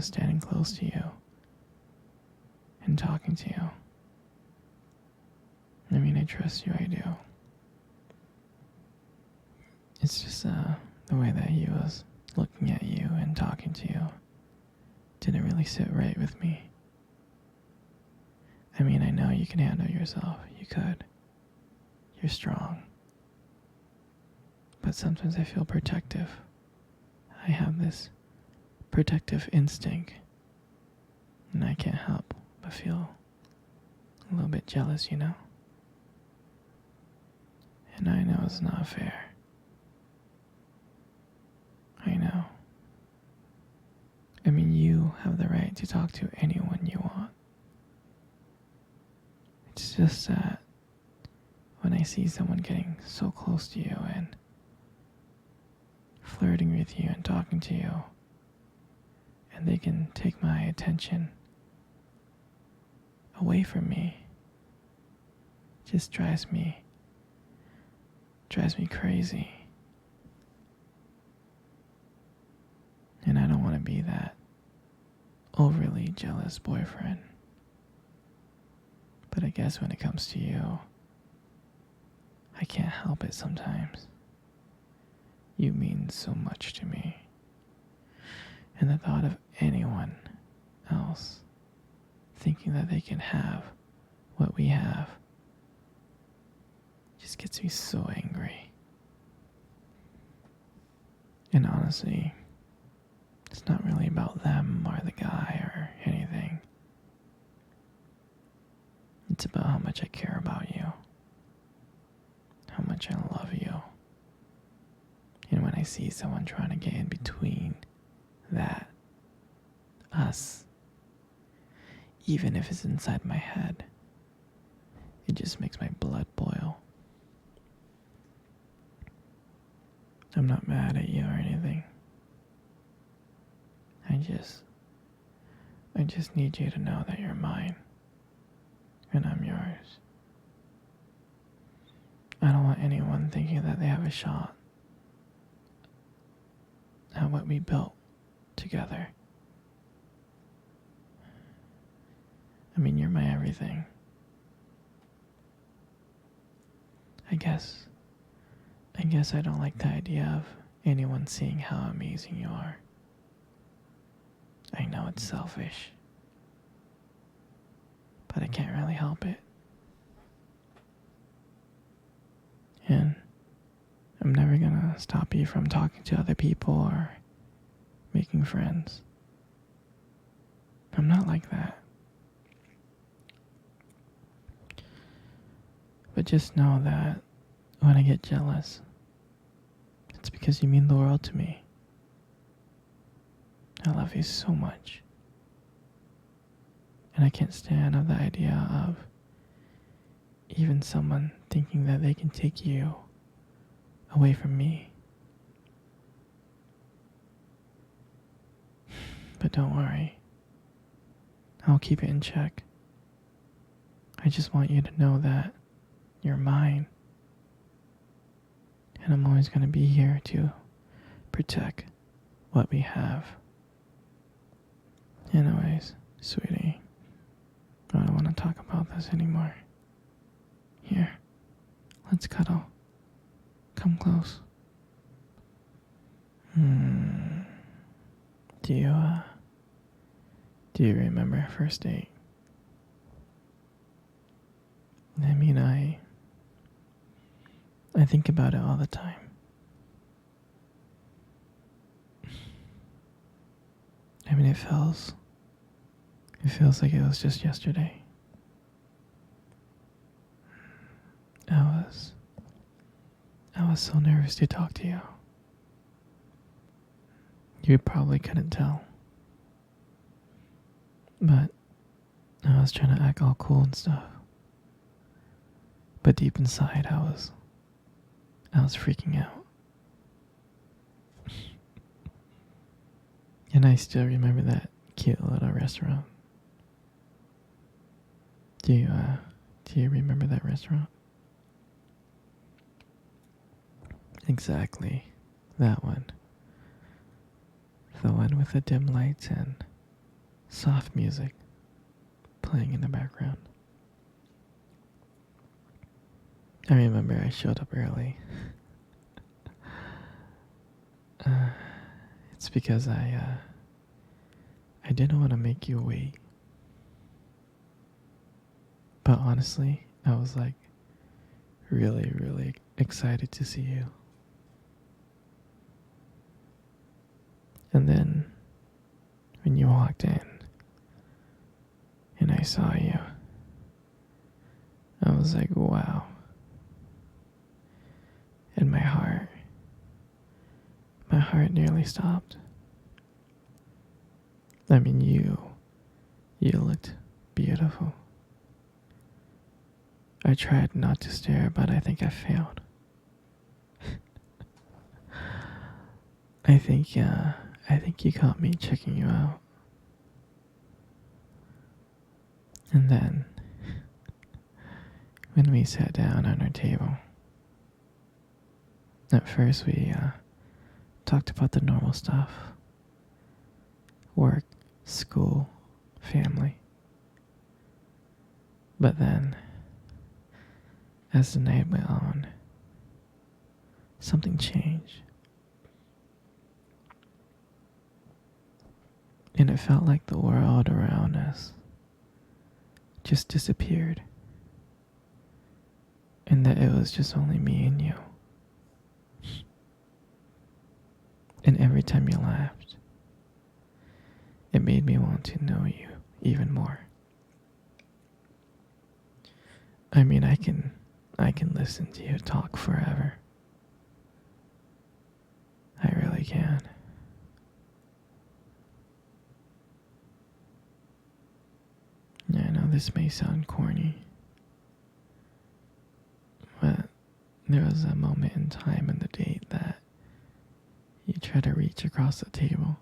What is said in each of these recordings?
was standing close to you and talking to you. I mean, I trust you, I do. It's just the way that he was looking at you and talking to you didn't really sit right with me. I mean, I know you can handle yourself. You could. You're strong. But sometimes I feel protective. I have this protective instinct. And I can't help but feel a little bit jealous, you know? And I know it's not fair. I know. I mean, you have the right to talk to anyone you want. It's just that when I see someone getting so close to you and flirting with you and talking to you, and they can take my attention away from me, it just drives me crazy. And I don't want to be that overly jealous boyfriend. But I guess when it comes to you, I can't help it sometimes. You mean so much to me. And the thought of anyone else thinking that they can have what we have just gets me so angry. And honestly, it's not really about them or the guy or anything. It's about how much I care about you, how much I love you. And when I see someone trying to get in between that, us, even if it's inside my head, it just makes my blood boil. I'm not mad at you or anything. I just need you to know that you're mine. And I'm yours. I don't want anyone thinking that they have a shot at what we built together. I mean, you're my everything. I guess I don't like the idea of anyone seeing how amazing you are. I know it's selfish, but I can't really help it. And I'm never gonna stop you from talking to other people or making friends. I'm not like that. But just know that when I get jealous, it's because you mean the world to me. I love you so much. And I can't stand the idea of even someone thinking that they can take you away from me. But don't worry. I'll keep it in check. I just want you to know that you're mine. And I'm always going to be here to protect what we have. Anyways, sweetie, I don't want to talk about this anymore. Here, let's cuddle. Come close. Do you remember our first date? I mean, I think about it all the time. I mean, it feels like it was just yesterday. I was so nervous to talk to you. You probably couldn't tell. But I was trying to act all cool and stuff. But deep inside, I was freaking out. And I still remember that cute little restaurant. Do you remember that restaurant? Exactly, that one. The one with the dim lights and soft music playing in the background. I remember I showed up early. uh, it's because I didn't want to make you wait. But honestly, I was like really, really excited to see you. And then when you walked in and I saw you, I was like, wow. And my heart nearly stopped. I mean, you looked beautiful. I tried not to stare, but I think I failed. I think you caught me checking you out. And then, when we sat down on our table, at first we talked about the normal stuff. Work, school, family. But then, as the night went on, something changed. And it felt like the world around us just disappeared. And that it was just only me and you. And every time you laughed, it made me want to know you even more. I mean, I can listen to you talk forever. I really can. Yeah, I know this may sound corny, but there was a moment in time in the date that you tried to reach across the table,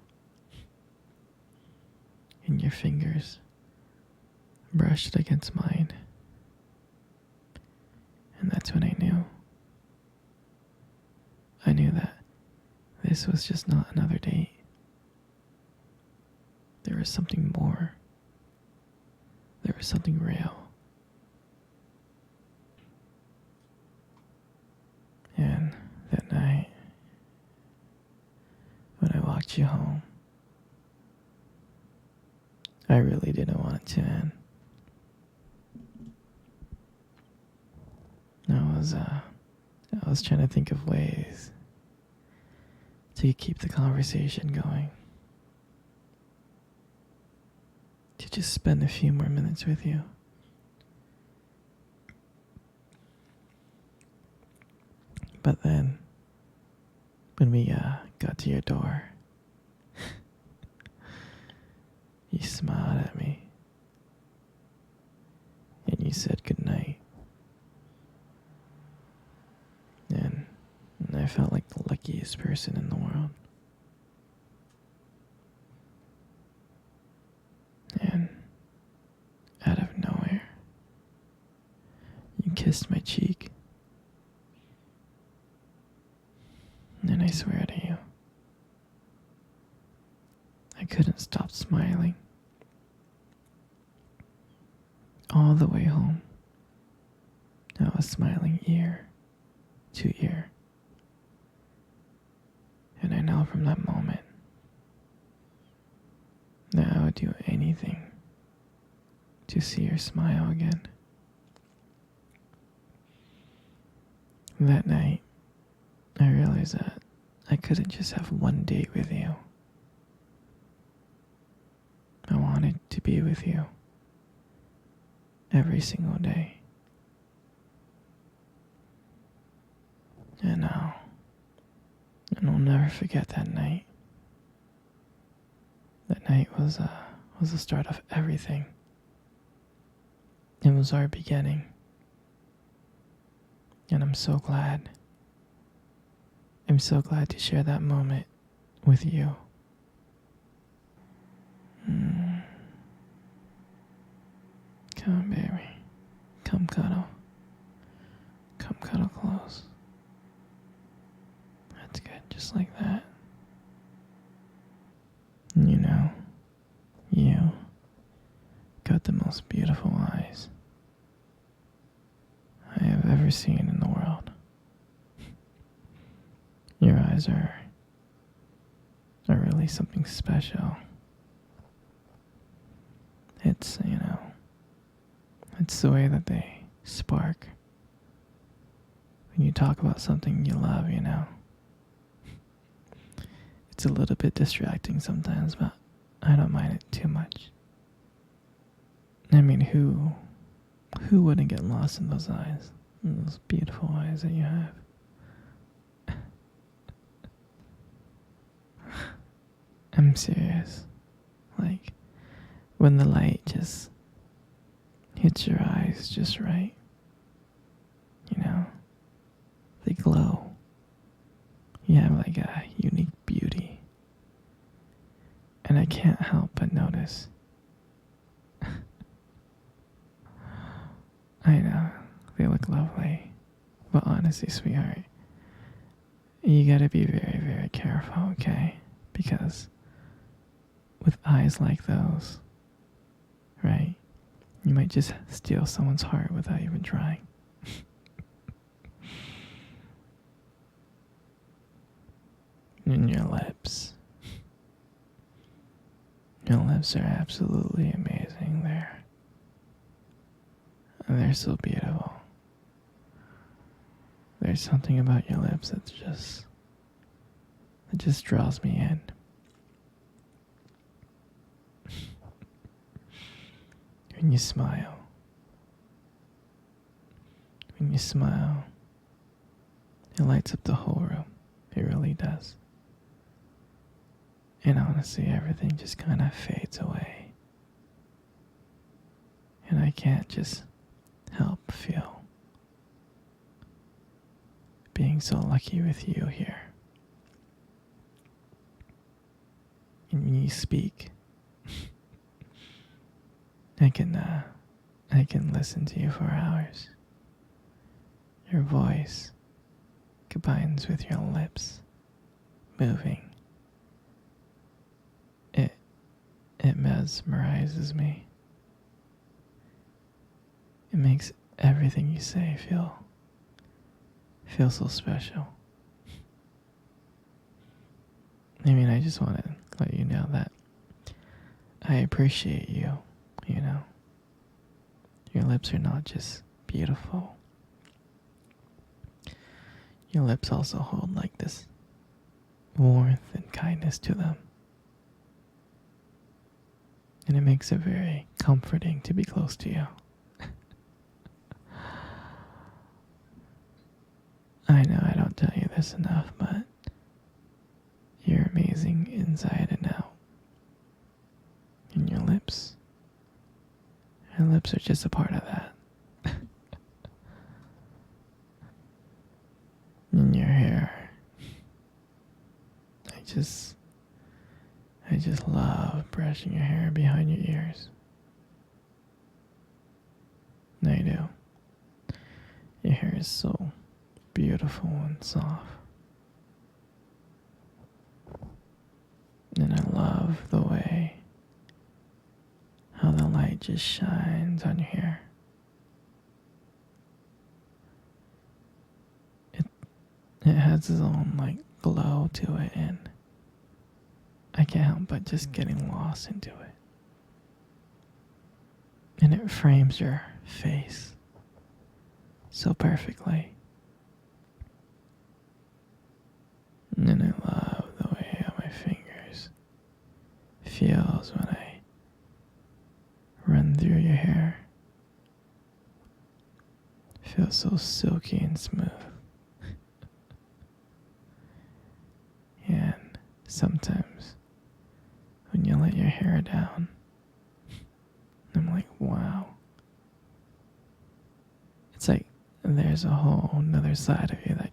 and your fingers brushed against mine. And that's when I knew. I knew that this was just not another date. There was something more. There was something real. And that night, when I walked you home, I really didn't want it to end. I was trying to think of ways to keep the conversation going. To just spend a few more minutes with you. But then, when we got to your door, you smiled at me. And you said goodnight. And I felt like the luckiest person in the world. And out of nowhere, you kissed my cheek. And I swear to you, I couldn't stop smiling. All the way home, I was smiling ear to ear. And I know from that moment that I would do anything to see her smile again. That night, I realized that I couldn't just have one date with you. I wanted to be with you every single day. And I'll never forget that night. That night was the start of everything. It was our beginning. And I'm so glad. I'm so glad to share that moment with you. Come on, baby. Come cuddle. Come cuddle close. That's good, just like that. You know, you most beautiful eyes I have ever seen in the world. Your eyes are really something special. It's, it's the way that they spark when you talk about something you love. It's a little bit distracting sometimes, but I don't mind it too much. I mean, who wouldn't get lost in those eyes? In those beautiful eyes that you have. I'm serious. Like, when the light just hits your eyes just right, they glow. You have like a unique beauty. And I can't help but notice. I know, they look lovely. But honestly, sweetheart, you gotta be very, very careful, okay? Because with eyes like those, right, you might just steal someone's heart without even trying. And your lips. Your lips are absolutely amazing. They're so beautiful. There's something about your lips that just draws me in. When you smile, it lights up the whole room. It really does. And honestly, everything just kind of fades away. And I can't just help feel being so lucky with you here. And when you speak, I can listen to you for hours. Your voice combines with your lips moving. It mesmerizes me. It makes everything you say feel so special. I mean, I just want to let you know that I appreciate you. Your lips are not just beautiful. Your lips also hold like this warmth and kindness to them. And it makes it very comforting to be close to you. I know I don't tell you this enough, but you're amazing inside and out. And your lips are just a part of that. And your hair. I just love brushing your hair behind your ears. I do. Your hair is so beautiful and soft. And I love the way how the light just shines on your hair. It has its own glow to it, and I can't help but just getting lost into it. And it frames your face so perfectly. And I love the way how my fingers feels when I run through your hair. It feels so silky and smooth. And sometimes when you let your hair down, I'm like, wow. It's like there's a whole another side of you that